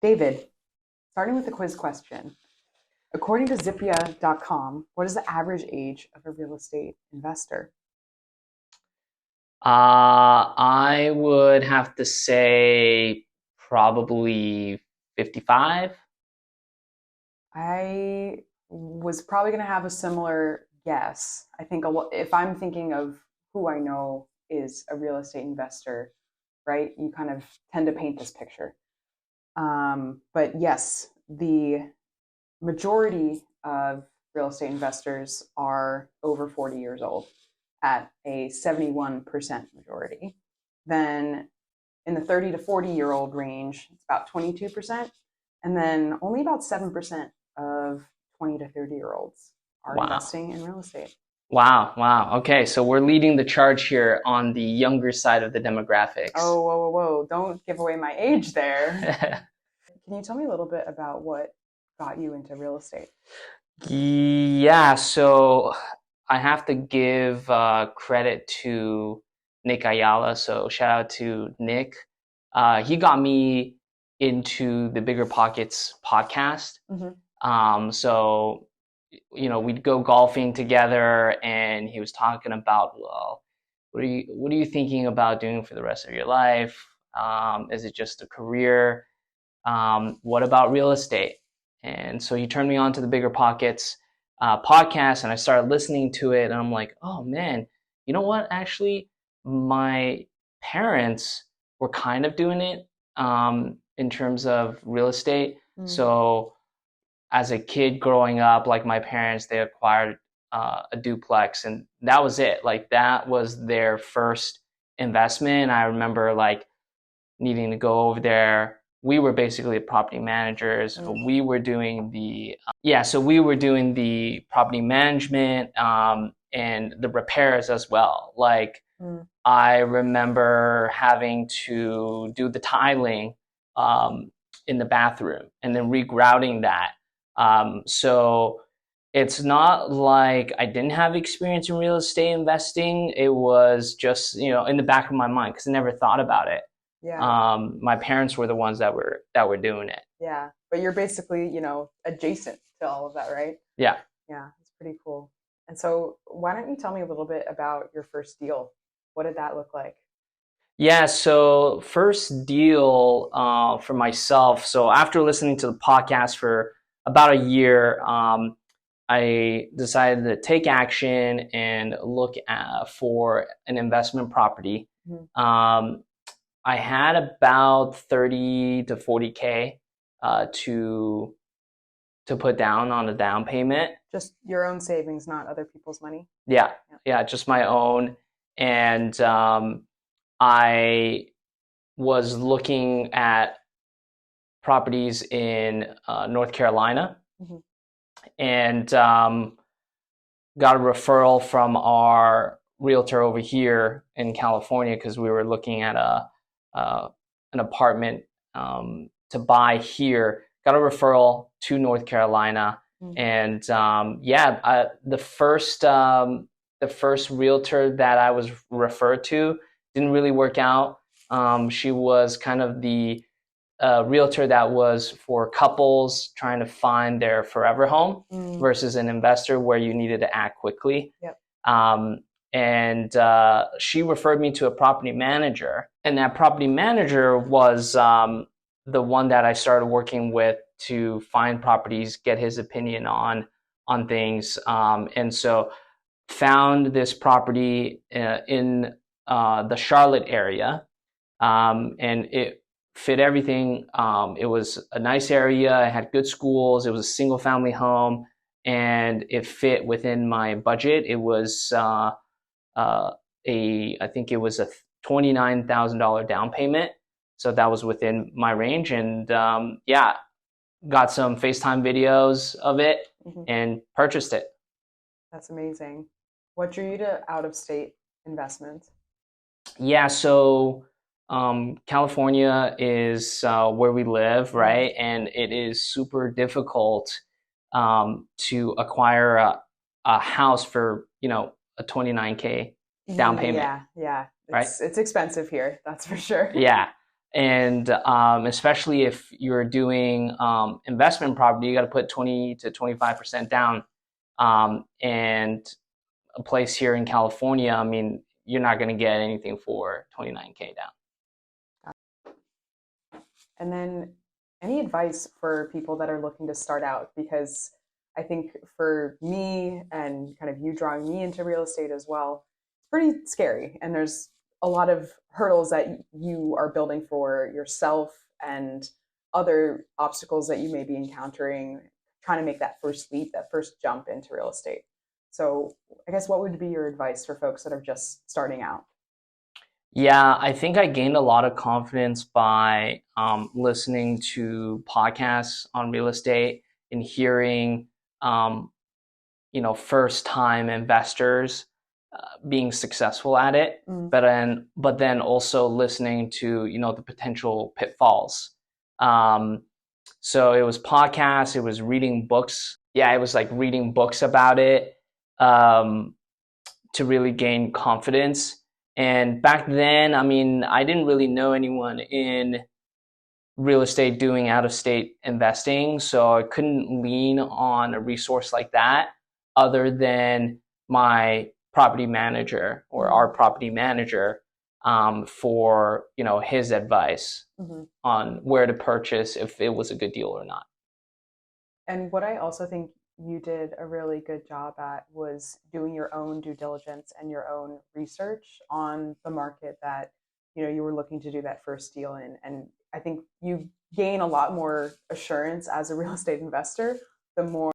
David, starting with the quiz question. According to Zippia.com, what is the average age of a real estate investor? I would have to say probably 55. I was probably going to have a similar guess. I think if I'm thinking of who I know is a real estate investor, right, you kind of tend to paint this picture. But yes, the majority of real estate investors are over 40 years old at a 71% majority. Then in the 30 to 40-year-old range, it's about 22%. And then only about 7% of 20 to 30-year-olds are Wow. investing in real estate. Wow. Wow. Okay. So we're leading the charge here on the younger side of the demographics. Oh, whoa, whoa, whoa. Don't give away my age there. Can you tell me a little bit about what got you into real estate? Yeah. So I have to give credit to Nick Ayala. So shout out to Nick. He got me into the Bigger Pockets podcast. Mm-hmm. So, we'd go golfing together, and he was talking about, well, what are you thinking about doing for the rest of your life? Is it just a career? What about real estate? And so he turned me on to the Bigger Pockets podcast, and I started listening to it, and I'm like, oh man, you know what? Actually, my parents were kind of doing it in terms of real estate. Mm. So as a kid growing up, like my parents, they acquired a duplex, and that was it. Like that was their first investment. I remember like needing to go over there. We were basically property managers. We were doing so we were doing the property management and the repairs as well. Like I remember having to do the tiling in the bathroom and then regrouting that. So it's not like I didn't have experience in real estate investing. It was just, in the back of my mind because I never thought about it. Yeah. My parents were the ones that were doing it. Yeah. But you're basically, adjacent to all of that, right? Yeah. Yeah. It's pretty cool. And so why don't you tell me a little bit about your first deal? What did that look like? Yeah, so first deal for myself. So after listening to the podcast for about a year, I decided to take action and look for an investment property. Mm-hmm. I had about 30 to 40K to put down on a down payment. Just your own savings, not other people's money? Yeah, just my own. And I was looking at properties in North Carolina. Mm-hmm. And got a referral from our realtor over here in California because we were looking at an apartment to buy here. Got a referral to North Carolina, and the first realtor that I was referred to didn't really work out. She was kind of the realtor that was for couples trying to find their forever home versus an investor where you needed to act quickly. Yep. And she referred me to a property manager, and that property manager was the one that I started working with to find properties, get his opinion on things, and so found this property in the Charlotte area, and it fit everything. It was a nice area. It had good schools. It was a single family home, and it fit within my budget. It was I think it was a $29,000 down payment. So that was within my range. And got some FaceTime videos of it and purchased it. That's amazing. What drew you to out-of-state investments? Yeah, so California is where we live, right? And it is super difficult to acquire a house for, a 29K down payment. Yeah. Right? It's expensive here, that's for sure. Yeah. And especially if you're doing investment property, you got to put 20 to 25% down. And a place here in California, I mean, you're not going to get anything for 29K down. And then any advice for people that are looking to start out? Because I think for me and kind of you drawing me into real estate as well, it's pretty scary. And there's a lot of hurdles that you are building for yourself and other obstacles that you may be encountering trying to make that first leap, that first jump into real estate. So I guess what would be your advice for folks that are just starting out? Yeah, I think I gained a lot of confidence by listening to podcasts on real estate and hearing, um, first time investors being successful at it, Mm. but then also listening to, the potential pitfalls. Um, so it was podcasts, it was reading books. Yeah, it was like reading books about it. Um, to really gain confidence. And back then, I mean, I didn't really know anyone in real estate doing out of state investing. So I couldn't lean on a resource like that other than my property manager or our property manager for, his advice Mm-hmm. on where to purchase, if it was a good deal or not. And what I also think you did a really good job at was doing your own due diligence and your own research on the market that you were looking to do that first deal in. And I think you gain a lot more assurance as a real estate investor the more